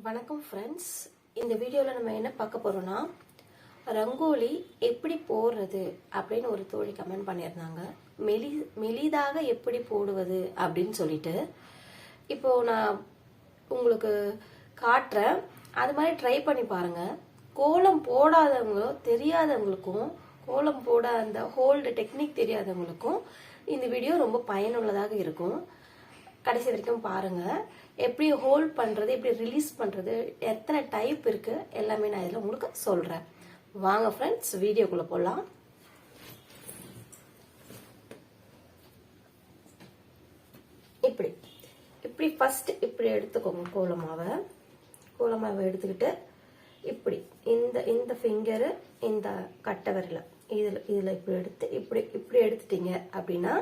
வணக்கம் ஃப்ரெண்ட்ஸ். இந்த வீடியோவில் நம்ம என்ன பார்க்க போகிறோன்னா, ரங்கோலி எப்படி போடுறது அப்படின்னு ஒரு தோழி கமெண்ட் பண்ணியிருந்தாங்க. மெலிதாக எப்படி போடுவது அப்படின்னு சொல்லிட்டு இப்போது நான் உங்களுக்கு காட்டுறேன். அது மாதிரி ட்ரை பண்ணி பாருங்கள். கோலம் போடாதவங்களோ தெரியாதவங்களுக்கும், கோலம் போட அந்த ஹோல்டு டெக்னிக் தெரியாதவங்களுக்கும் இந்த வீடியோ ரொம்ப பயனுள்ளதாக இருக்கும். கடைசி வரைக்கும் பாருங்கள். எப்படி ஹோல்ட் பண்ணுறது, எப்படி ரிலீஸ் பண்ணுறது, எத்தனை டைப் இருக்குது எல்லாமே நான் இதில் உங்களுக்கு சொல்கிறேன். வாங்க ஃப்ரெண்ட்ஸ், வீடியோக்குள்ளே போகலாம். இப்படி இப்படி ஃபர்ஸ்ட் இப்படி எடுத்துக்கோங்க. கோலமாவை எடுத்துக்கிட்டு இப்படி இந்த ஃபிங்கரு, இந்த கட்டை விரல இதில் இப்படி எடுத்து இப்படி எடுத்துட்டீங்க அப்படின்னா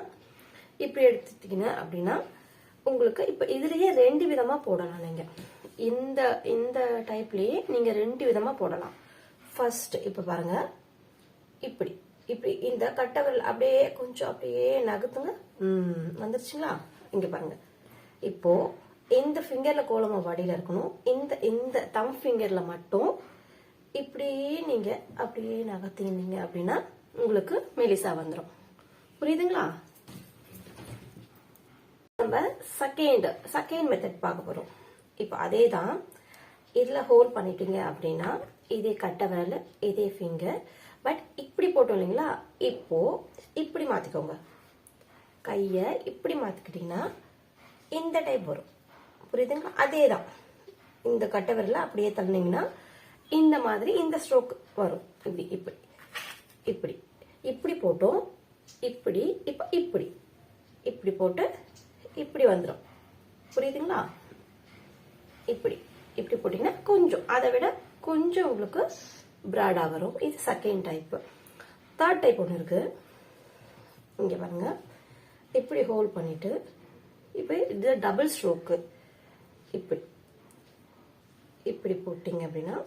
உங்களுக்கு இப்போ இதுலயே ரெண்டு விதமா போடலாம். நீங்க இந்த டைப்லயே நீங்க ரெண்டு விதமா போடலாம். ஃபர்ஸ்ட் இப்ப பாருங்க, இப்படி இந்த கட்டவிரல் அப்படியே கொஞ்சம் அப்படியே நகர்த்துங்க. வந்துருச்சுங்களா? இங்க பாருங்க. இப்போ இந்த ஃபிங்கர்ல கோலமா வடியில இருக்கணும். இந்த தம் ஃபிங்கர்ல மட்டும் இப்படியே நீங்க அப்படியே நகர்த்தினீங்க அப்படின்னா உங்களுக்கு மெலிசா வந்துடும். புரியுதுங்களா? நம்ம செகண்ட் மெத்தட் பார்க்க போறோம். இப்போ அதே தான். இதுல ஹோல்ட் பண்ணிட்டீங்க அப்படின்னா இதே கட்டை விரல், இதே ஃபிங்கர், பட் இப்படி போட்டோம் இல்லைங்களா? இப்போ இப்படி மாத்திக்கோங்க. கையை இப்படி மாத்திக்கிட்டீங்கன்னா இந்த டைப் வரும். புரியுதுங்களா? அதே தான். இந்த கட்டை விரல அப்படியே தள்ளினீங்கன்னா இந்த மாதிரி இந்த ஸ்ட்ரோக் வரும். இப்படி போட்டோம். இப்படி போட்டு இப்படி வந்துடும். புரியுதுங்களா? இப்படி போட்டீங்கன்னா கொஞ்சம் அதை விட கொஞ்சம் உங்களுக்கு பிராடா வரும். இது செகண்ட் டைப். தேர்ட் டைப் ஒன்று இருக்கு. இங்க பாருங்க. இப்படி ஹோல்ட் பண்ணிட்டு இப்போ இது டபுள் ஸ்ட்ரோக்கு. இப்படி போட்டீங்க அப்படின்னா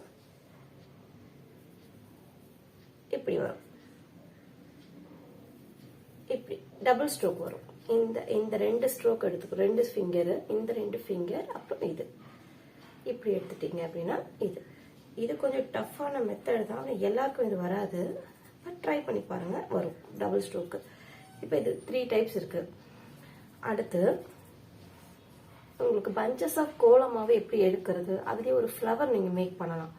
இப்படி வரும். இப்படி டபுள் ஸ்ட்ரோக் வரும். இந்த ரெண்டு ஸ்ட்ரோக் எடுத்துக்கோ. ரெண்டு ஃபிங்கர், இந்த ரெண்டு ஃபிங்கர், அப்புறம் இது இப்படி எடுத்துட்டீங்க அப்படின்னா இது கொஞ்சம் டஃப்பான மெத்தட் தான். எல்லாருக்கும் இது வராது. பட் ட்ரை பண்ணி பாருங்க, வரும் டபுள் ஸ்ட்ரோக்கு. இப்போ இது 3 டைப்ஸ் இருக்கு. அடுத்து உங்களுக்கு பஞ்சஸ் ஆஃப் கோலமாவை எப்படி எடுக்கிறது, அதுலயே ஒரு ஃப்ளவர் நீங்க மேக் பண்ணலாம்.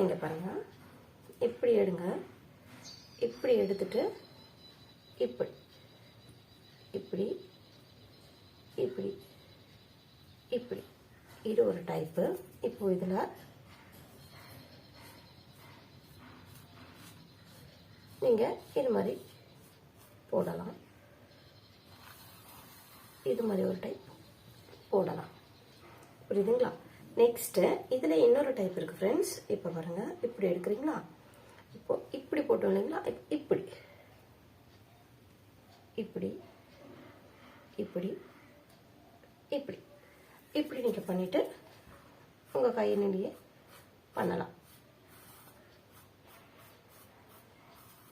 இங்க பாருங்க. இப்படி எடுங்க. இப்படி எடுத்துட்டு இப்படி இது ஒரு டைப்பு. இப்போ இதுல நீங்க இது மாதிரி போடலாம். இது மாதிரி ஒரு டைப் போடலாம். புரியுதுங்களா? நெக்ஸ்ட் இதுல இன்னொரு டைப் இருக்கு ஃப்ரெண்ட்ஸ். இப்ப பாருங்க. இப்படி எடுக்கிறீங்களா? இப்போ இப்படி போட்டோம் இல்லைங்களா? இப்படி நீங்க பண்ணிட்டு உங்க கையிலேயே பண்ணலாம்.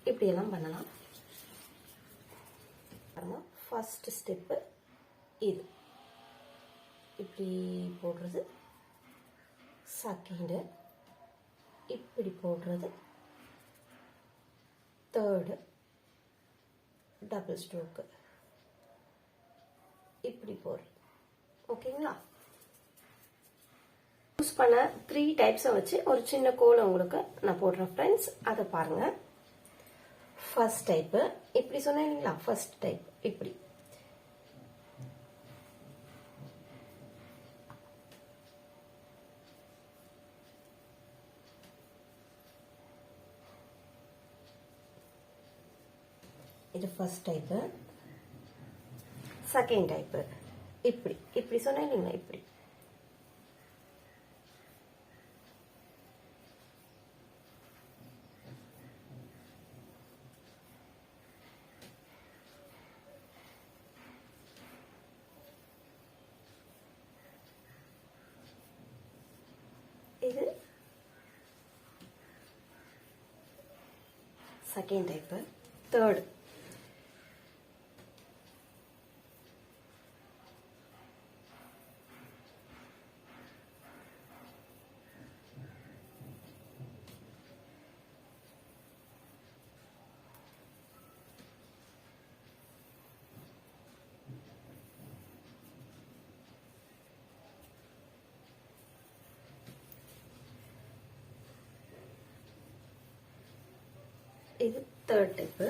இப்படி எல்லாம் பண்ணலாம். ஃபர்ஸ்ட் ஸ்டெப் இது இப்படி போடுறது. செகண்ட் இப்படி போடுறது. தேர்ட் டபுள் ஸ்ட்ரோக் இப்படி போடுறது. ஓகேங்களா? யூஸ் பண்ண 3 டைப்ஸை வச்சு ஒரு சின்ன கோலம் உங்களுக்கு நான் போடுறேன் ஃப்ரெண்ட்ஸ். அதை பாருங்க. ஃபர்ஸ்ட் டைப் இப்படி சொன்னீங்களா? ஃபர்ஸ்ட் டைப் இப்படி இது ஃபர்ஸ்ட் டைப். செகண்ட் டைப் இப்படி சொன்னீங்களா? இப்படி இது செகண்ட் டைப். தேர்ட் இது தேர்ட் டிப்பு.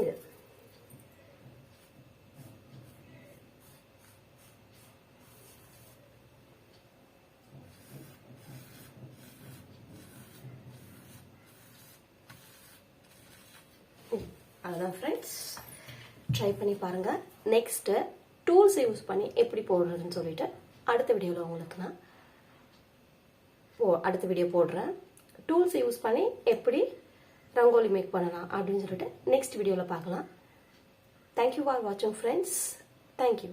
இது அதுதான் ஃப்ரெண்ட்ஸ், ட்ரை பண்ணி பாருங்கள். நெக்ஸ்ட்டு டூல்ஸ் யூஸ் பண்ணி எப்படி போடுறதுன்னு சொல்லிட்டு அடுத்த வீடியோவில் உங்களுக்கு நான் அடுத்த வீடியோ போடுறேன். டூல்ஸ் யூஸ் பண்ணி எப்படி ரங்கோலி மேக் பண்ணலாம் அப்படின்னு சொல்லிட்டு நெக்ஸ்ட் வீடியோவில் பார்க்கலாம். தேங்க்யூ ஃபார் வாட்சிங் ஃப்ரெண்ட்ஸ். தேங்க்யூ.